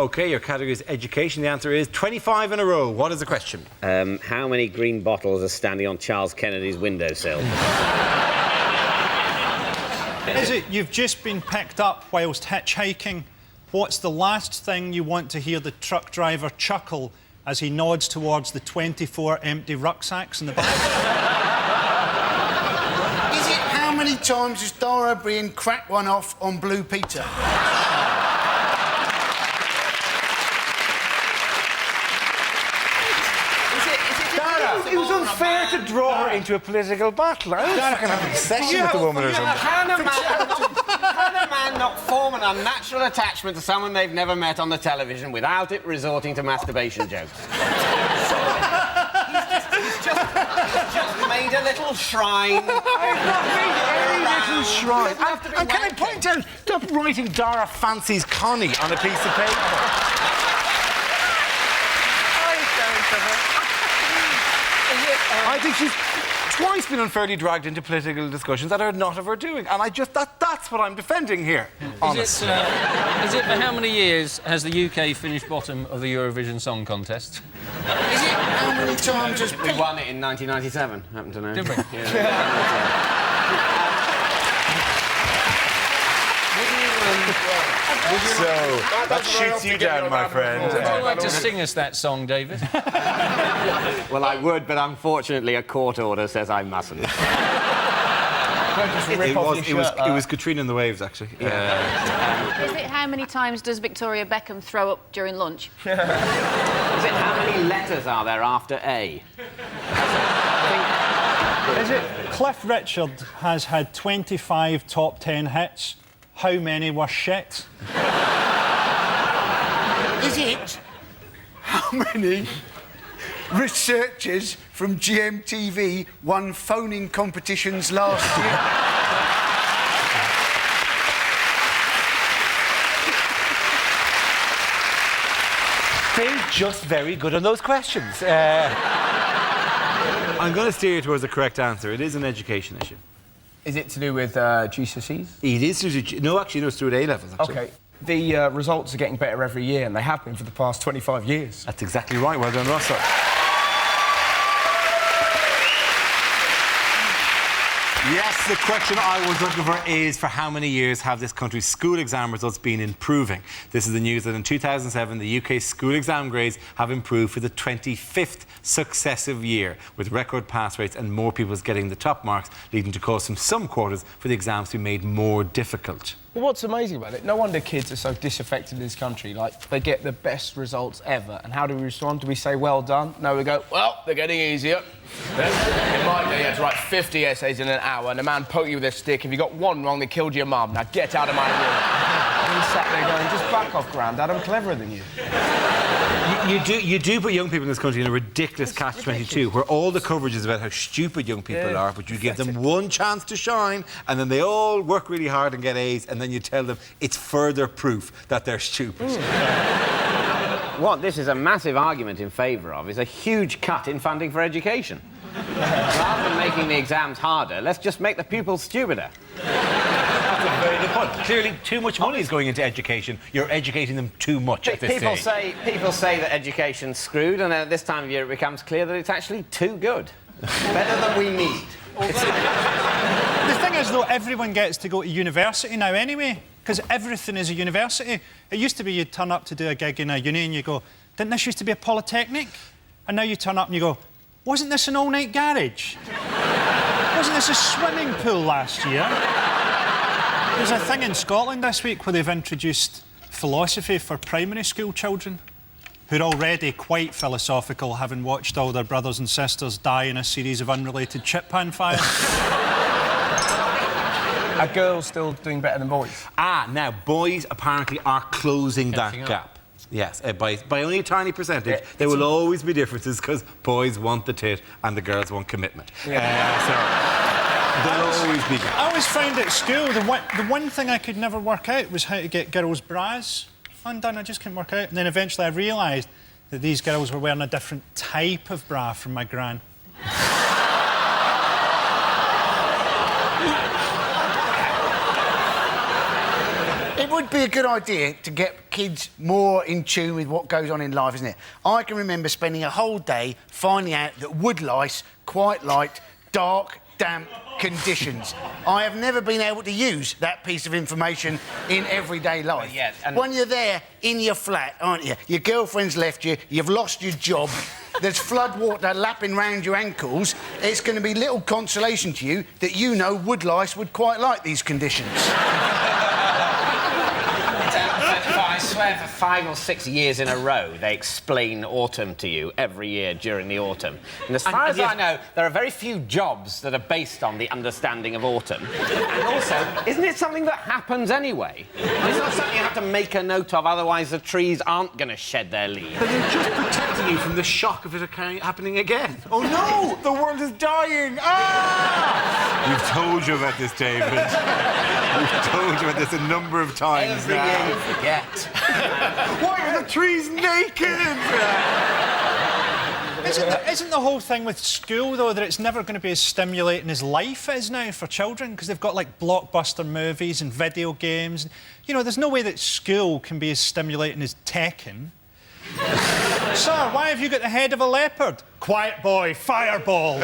OK, your category is education. The answer is 25 in a row. What is the question? How many green bottles are standing on Charles Kennedy's windowsill? Is it you've just been picked up whilst hitchhiking? What's the last thing you want to hear the truck driver chuckle as he nods towards the 24 empty rucksacks in the back? Is it how many times has Dara O'Briain cracked one off on Blue Peter? It was unfair to draw her into a political battle. I was not going to have an obsession with the woman or something. Can a man not form an unnatural attachment to someone they've never met on the television without it resorting to masturbation jokes? He's just made a little shrine. I've not made any little shrine. And can I point out, stop writing Dara fancies Connie on a piece of paper. I think she's twice been unfairly dragged into political discussions that are not of her doing, and that's what I'm defending here. Is it for how many years has the UK finished bottom of the Eurovision Song Contest? Is it how many times has... We won it in 1997, happen to know. Did we? So, that shoots you down, my friend. Would you like to sing us that song, David? Well, I would, but unfortunately a court order says I mustn't. It was Katrina and the Waves, actually. Is it how many times does Victoria Beckham throw up during lunch? Is it how many letters are there after A? Is it Cliff Richard has had 25 top 10 hits? How many were shit? Is it how many researchers from GMTV won phoning competitions last year? They're just very good on those questions. I'm going to steer you towards the correct answer. It is an education issue. Is it to do with GCSEs? It is to do... No, actually, no, it's through at A-levels, actually. OK. The results are getting better every year, and they have been for the past 25 years. That's exactly right. Well done, Russell. Yes, the question I was looking for is for how many years have this country's school exam results been improving? This is the news that in 2007, the UK's school exam grades have improved for the 25th successive year, with record pass rates and more pupils getting the top marks, leading to calls from some quarters for the exams to be made more difficult. Well, what's amazing about it, no wonder kids are so disaffected in this country. Like, they get the best results ever. And how do we respond? Do we say, well done? No, we go, well, they're getting easier. In my day, you had to write 50 essays in an hour, and a man poked you with a stick. If you got one wrong, they killed your mum. Now get out of my room. And you sat there going, just back off, Grandad, I'm cleverer than you. You do put young people in this country in a ridiculous catch-22, where all the coverage is about how stupid young people are, but you give them one chance to shine, and then they all work really hard and get A's, and then you tell them it's further proof that they're stupid. What this is a massive argument in favour of is a huge cut in funding for education. Rather than making the exams harder, let's just make the pupils stupider. That's a very good point. Clearly, too much money is going into education. You're educating them too much at this stage. People say that education's screwed, and then at this time of year it becomes clear that it's actually too good. Better than we need. The thing is, though, everyone gets to go to university now anyway, because everything is a university. It used to be you'd turn up to do a gig in a uni and you go, didn't this used to be a polytechnic? And now you turn up and you go, wasn't this an all-night garage? Wasn't this a swimming pool last year? There's a thing in Scotland this week where they've introduced philosophy for primary school children who are already quite philosophical, having watched all their brothers and sisters die in a series of unrelated chip pan fires. Are girls still doing better than boys? Now, boys apparently are closing that gap. Yes, by only a tiny percentage. There will always be differences because boys want the tit and the girls want commitment. So there'll always be gaps. I always found at school the one thing I could never work out was how to get girls' bras undone. I just couldn't work out. And then eventually I realised that these girls were wearing a different type of bra from my gran. It would be be a good idea to get kids more in tune with what goes on in life, isn't it? I can remember spending a whole day finding out that woodlice quite liked dark, damp conditions. I have never been able to use that piece of information in everyday life. Well, yes, and... When you're there in your flat, aren't you? Your girlfriend's left you, you've lost your job, there's flood water lapping round your ankles. It's going to be little consolation to you that you know woodlice would quite like these conditions. I swear for 5 or 6 years in a row, they explain autumn to you every year during the autumm. And as far as I know, there are very few jobs that are based on the understanding of autumn. And also, isn't it something that happens anyway? It's not something you have to make a note of, otherwise the trees aren't going to shed their leaves. But they're just protecting you from the shock of it happening again. Oh, no! The world is dying! Ah! We've told you about this, David. We've told you about this a number of times Every now. year you forget. Why are the trees naked? Isn't the whole thing with school, though, that it's never going to be as stimulating as life is now for children? Because they've got, like, blockbuster movies and video games. You know, there's no way that school can be as stimulating as Tekken. Sir, why have you got the head of a leopard? Quiet boy, fireball.